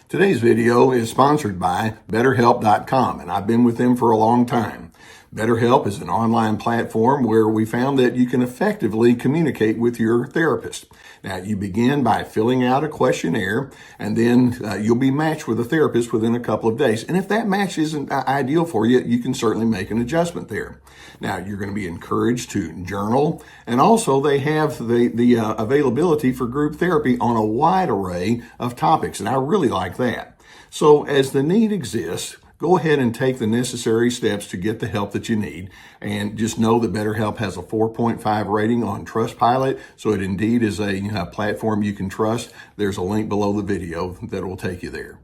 Today's video is sponsored by BetterHelp.com, and I've been with them for a long time. BetterHelp is an online platform where we found that you can effectively communicate with your therapist. Now, you begin by filling out a questionnaire, and then you'll be matched with a therapist within a couple of days. And if that match isn't ideal for you, you can certainly make an adjustment there. Now, you're going to be encouraged to journal, and also they have the availability for group therapy on a wide array of topics, and I really like that. So as the need exists, go ahead and take the necessary steps to get the help that you need. And just know that BetterHelp has a 4.5 rating on Trustpilot, so it indeed is a platform you can trust. There's a link below the video that will take you there.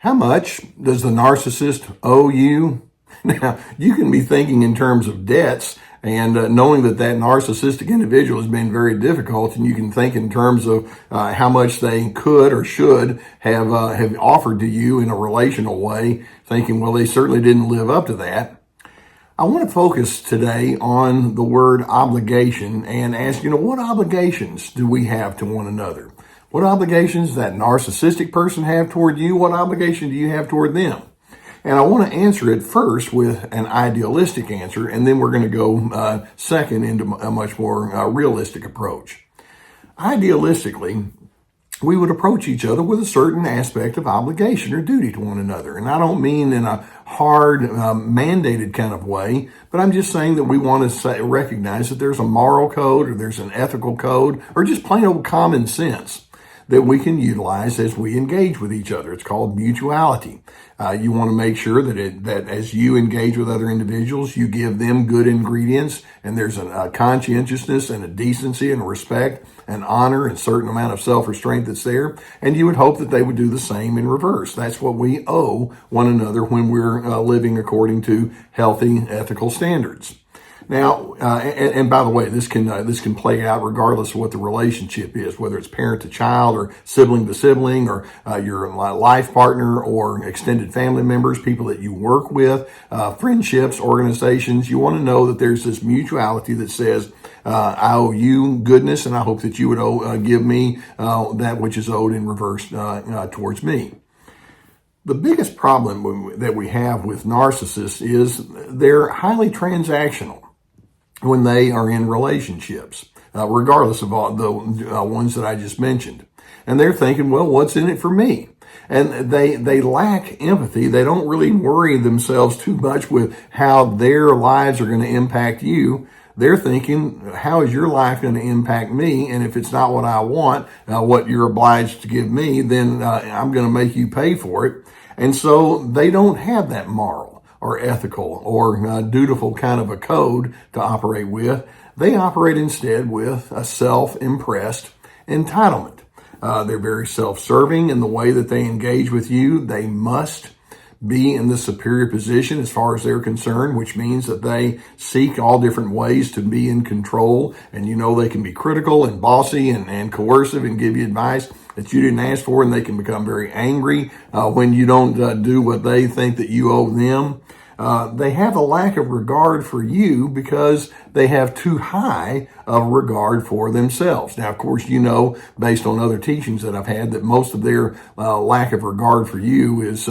How much does the narcissist owe you? Now, you can be thinking in terms of debts and knowing that narcissistic individual has been very difficult, and you can think in terms of how much they could or should have offered to you in a relational way, thinking, well, they certainly didn't live up to that. I want to focus today on the word obligation and ask, what obligations do we have to one another? What obligations does that narcissistic person have toward you? What obligation do you have toward them? And I want to answer it first with an idealistic answer, and then we're going to go second into a much more realistic approach. Idealistically, we would approach each other with a certain aspect of obligation or duty to one another. And I don't mean in a hard, mandated kind of way, but I'm just saying that we want to recognize that there's a moral code or there's an ethical code or just plain old common sense that we can utilize as we engage with each other. It's called mutuality. You want to make sure that as you engage with other individuals, you give them good ingredients, and there's a conscientiousness and a decency and a respect and honor and a certain amount of self-restraint that's there. And you would hope that they would do the same in reverse. That's what we owe one another when we're living according to healthy ethical standards. Now, and by the way, this can play out regardless of what the relationship is, whether it's parent to child or sibling to sibling or your life partner or extended family members, people that you work with, friendships, organizations. You want to know that there's this mutuality that says, I owe you goodness, and I hope that you would give me that which is owed in reverse towards me. The biggest problem that we have with narcissists is they're highly transactional when they are in relationships, regardless of all the ones that I just mentioned. And they're thinking, well, what's in it for me? And they lack empathy. They don't really worry themselves too much with how their lives are going to impact you. They're thinking, how is your life going to impact me? And if it's not what I want, what you're obliged to give me, then I'm going to make you pay for it. And so they don't have that moral or ethical or dutiful kind of a code to operate with. They operate instead with a self-impressed entitlement. They're very self-serving in the way that they engage with you. They must be in the superior position as far as they're concerned, which means that they seek all different ways to be in control. And they can be critical and bossy and coercive and give you advice that you didn't ask for, and they can become very angry when you don't do what they think that you owe them. They have a lack of regard for you because they have too high of regard for themselves. Now, of course, based on other teachings that I've had, that most of their lack of regard for you is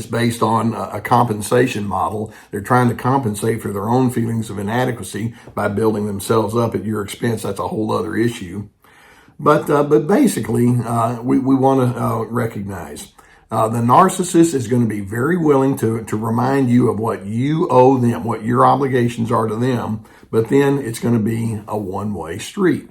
based on a compensation model. They're trying to compensate for their own feelings of inadequacy by building themselves up at your expense. That's a whole other issue. But basically, we want to recognize the narcissist is going to be very willing to remind you of what you owe them, what your obligations are to them, but then it's going to be a one-way street.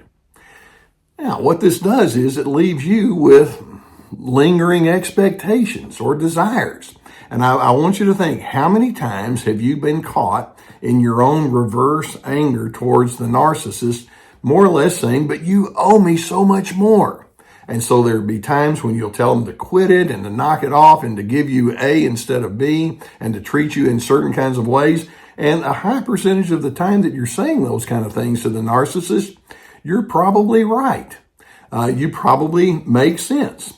Now, what this does is it leaves you with lingering expectations or desires. And I want you to think, how many times have you been caught in your own reverse anger towards the narcissist, more or less saying, but you owe me so much more? And so there'd be times when you'll tell them to quit it and to knock it off and to give you A instead of B and to treat you in certain kinds of ways. And a high percentage of the time that you're saying those kind of things to the narcissist, you're probably right. You probably make sense.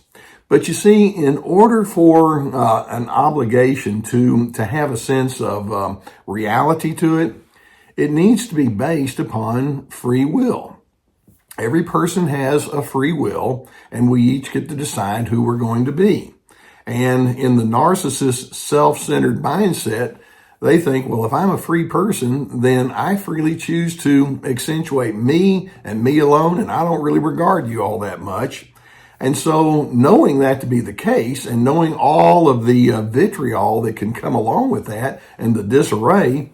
But you see, in order for an obligation to have a sense of reality to it, it needs to be based upon free will. Every person has a free will, and we each get to decide who we're going to be. And in the narcissist self-centered mindset, they think, well, if I'm a free person, then I freely choose to accentuate me and me alone, and I don't really regard you all that much. And so knowing that to be the case and knowing all of the vitriol that can come along with that and the disarray,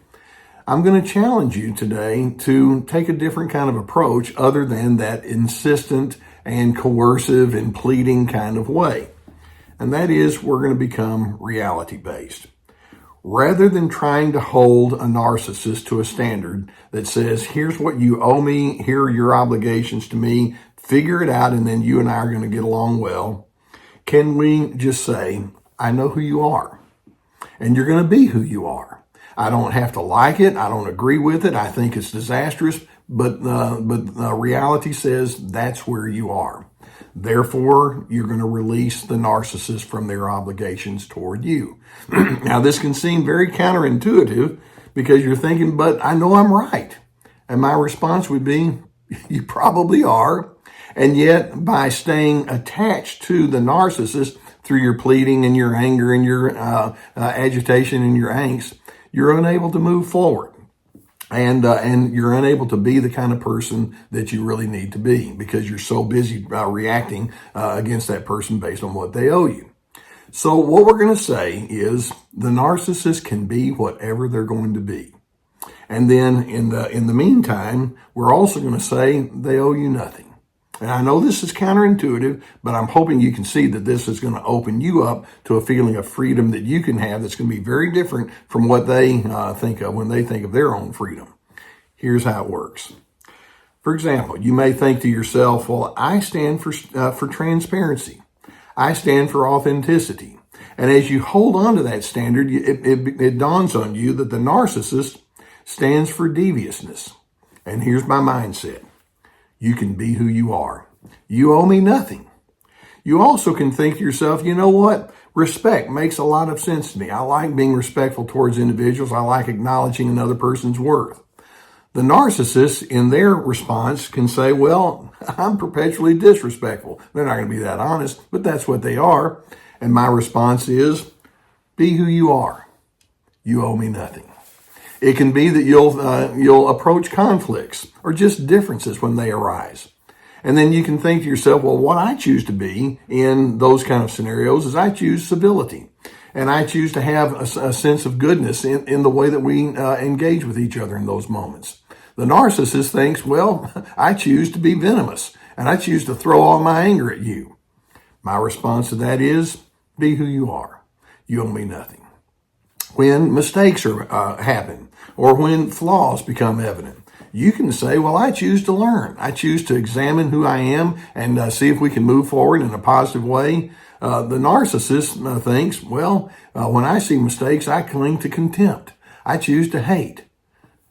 I'm going to challenge you today to take a different kind of approach other than that insistent and coercive and pleading kind of way. And that is, we're going to become reality-based. Rather than trying to hold a narcissist to a standard that says, here's what you owe me, here are your obligations to me, figure it out, and then you and I are going to get along well, can we just say, I know who you are, and you're going to be who you are. I don't have to like it. I don't agree with it. I think it's disastrous, but reality says that's where you are. Therefore, you're going to release the narcissist from their obligations toward you. Now, this can seem very counterintuitive because you're thinking, but I know I'm right. And my response would be, you probably are. And yet, by staying attached to the narcissist through your pleading and your anger and your agitation and your angst, you're unable to move forward. And you're unable to be the kind of person that you really need to be because you're so busy reacting against that person based on what they owe you. So what we're going to say is the narcissist can be whatever they're going to be. And then in the meantime, we're also going to say they owe you nothing. And I know this is counterintuitive, but I'm hoping you can see that this is going to open you up to a feeling of freedom that you can have that's going to be very different from what they think of when they think of their own freedom. Here's how it works. For example, you may think to yourself, well, I stand for transparency. I stand for authenticity. And as you hold on to that standard, it dawns on you that the narcissist stands for deviousness. And here's my mindset. You can be who you are. You owe me nothing. You also can think to yourself, you know what? Respect makes a lot of sense to me. I like being respectful towards individuals. I like acknowledging another person's worth. The narcissist, in their response, can say, well, I'm perpetually disrespectful. They're not going to be that honest, but that's what they are. And my response is, be who you are. You owe me nothing. It can be that you'll approach conflicts or just differences when they arise. And then you can think to yourself, well, what I choose to be in those kind of scenarios is I choose civility. And I choose to have a sense of goodness in the way that we engage with each other in those moments. The narcissist thinks, well, I choose to be venomous and I choose to throw all my anger at you. My response to that is, be who you are. You owe me nothing. When mistakes happen or when flaws become evident, you can say, well, I choose to learn. I choose to examine who I am and see if we can move forward in a positive way. The narcissist thinks, well, when I see mistakes, I cling to contempt. I choose to hate.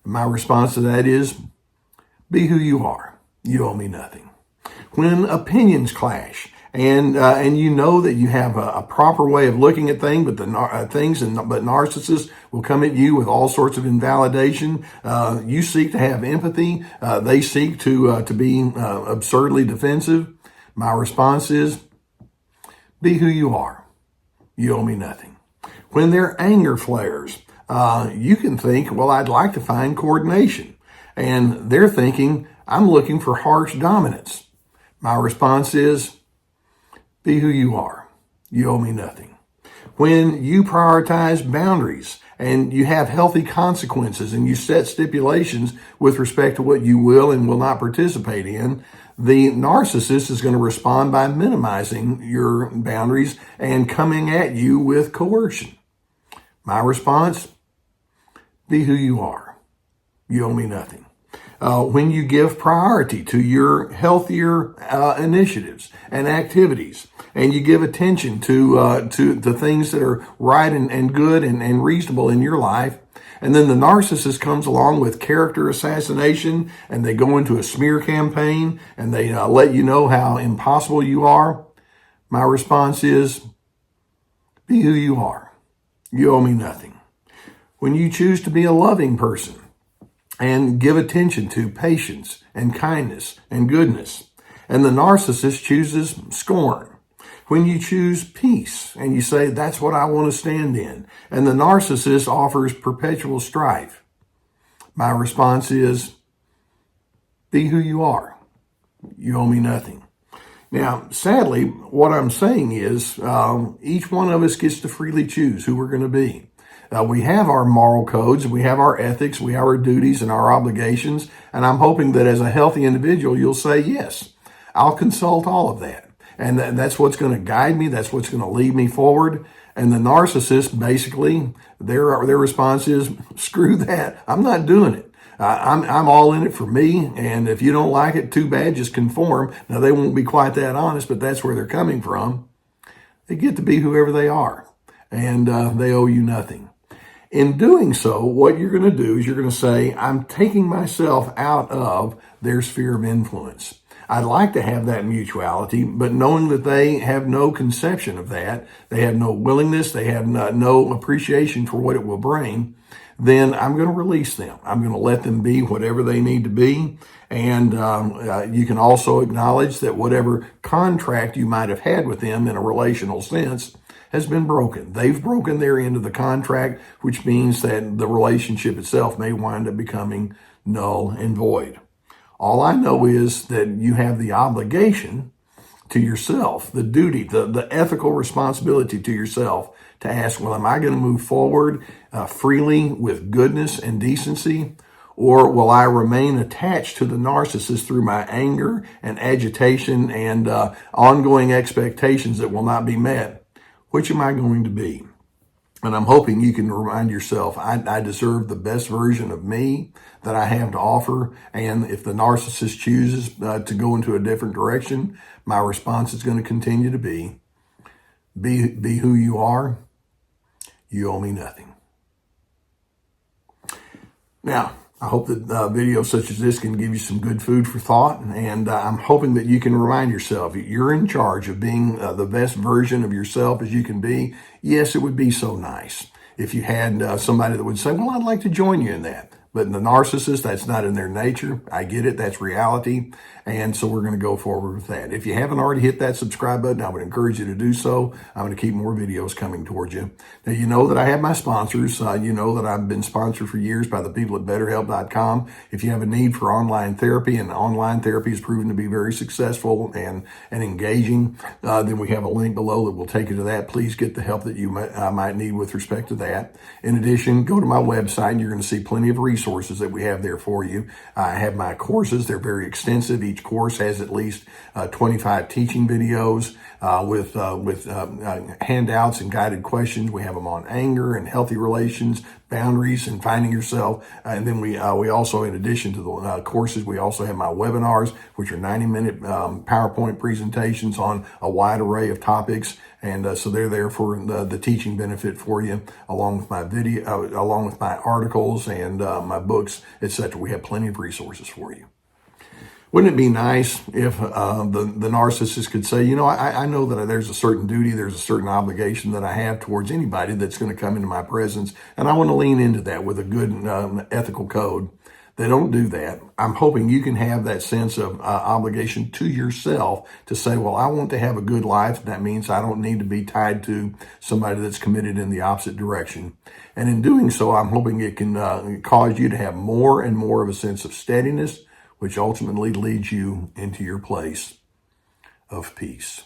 My response to that is, be who you are. You owe me nothing. When opinions clash, and you know that you have a proper way of looking at things, but narcissists will come at you with all sorts of invalidation. You seek to have empathy. They seek to be absurdly defensive. My response is, be who you are. You owe me nothing. When their anger flares, you can think, well, I'd like to find coordination. And they're thinking, I'm looking for harsh dominance. My response is, be who you are. You owe me nothing. When you prioritize boundaries and you have healthy consequences and you set stipulations with respect to what you will and will not participate in, the narcissist is going to respond by minimizing your boundaries and coming at you with coercion. My response, be who you are. You owe me nothing. When you give priority to your healthier initiatives and activities, and you give attention to things that are right and good and reasonable in your life, And then the narcissist comes along with character assassination, and they go into a smear campaign, and they let you know how impossible you are. My response is, be who you are. You owe me nothing. When you choose to be a loving person and give attention to patience and kindness and goodness, and the narcissist chooses scorn. When you choose peace and you say, that's what I want to stand in, and the narcissist offers perpetual strife, my response is, be who you are. You owe me nothing. Now, sadly, what I'm saying is each one of us gets to freely choose who we're going to be. We have our moral codes, we have our ethics, we have our duties and our obligations, and I'm hoping that as a healthy individual, you'll say, yes, I'll consult all of that. And that's what's going to guide me. That's what's going to lead me forward. And the narcissist, basically, their response is, screw that. I'm not doing it. I'm all in it for me. And if you don't like it, too bad, just conform. Now, they won't be quite that honest, but that's where they're coming from. They get to be whoever they are, and they owe you nothing. In doing so, what you're going to do is you're going to say, I'm taking myself out of their sphere of influence. I'd like to have that mutuality, but knowing that they have no conception of that, they have no willingness, they have no appreciation for what it will bring, then I'm going to release them. I'm going to let them be whatever they need to be. And you can also acknowledge that whatever contract you might have had with them in a relational sense has been broken. They've broken their end of the contract, which means that the relationship itself may wind up becoming null and void. All I know is that you have the obligation to yourself, the duty, the ethical responsibility to yourself to ask, well, am I going to move forward freely with goodness and decency? Or will I remain attached to the narcissist through my anger and agitation and ongoing expectations that will not be met? Which am I going to be? And I'm hoping you can remind yourself, I deserve the best version of me that I have to offer. And if the narcissist chooses to go into a different direction, my response is going to continue to be who you are. You owe me nothing. Now, I hope that videos such as this can give you some good food for thought, and I'm hoping that you can remind yourself you're in charge of being the best version of yourself as you can be. Yes, it would be so nice if you had somebody that would say, well, I'd like to join you in that. But in the narcissist, that's not in their nature. I get it. That's reality. And so we're going to go forward with that. If you haven't already hit that subscribe button, I would encourage you to do so. I'm going to keep more videos coming towards you. Now, you know that I have my sponsors. You know that I've been sponsored for years by the people at BetterHelp.com. If you have a need for online therapy, and online therapy has proven to be very successful and engaging, then we have a link below that will take you to that. Please get the help that you might need with respect to that. In addition, go to my website and you're going to see plenty of resources that we have there for you. I have my courses. They're very extensive. Each course has at least 25 teaching videos with handouts and guided questions. We have them on anger and healthy relations, boundaries, and finding yourself. And then we also, in addition to the courses, we also have my webinars, which are 90-minute PowerPoint presentations on a wide array of topics. And so they're there for the teaching benefit for you, along with my video, along with my articles and my books, etc. We have plenty of resources for you. Wouldn't it be nice if the narcissist could say, you know, I know that there's a certain duty, there's a certain obligation that I have towards anybody that's going to come into my presence, and I want to lean into that with a good ethical code. They don't do that. I'm hoping you can have that sense of obligation to yourself to say, well, I want to have a good life. That means I don't need to be tied to somebody that's committed in the opposite direction. And in doing so, I'm hoping it can cause you to have more and more of a sense of steadiness, which ultimately leads you into your place of peace.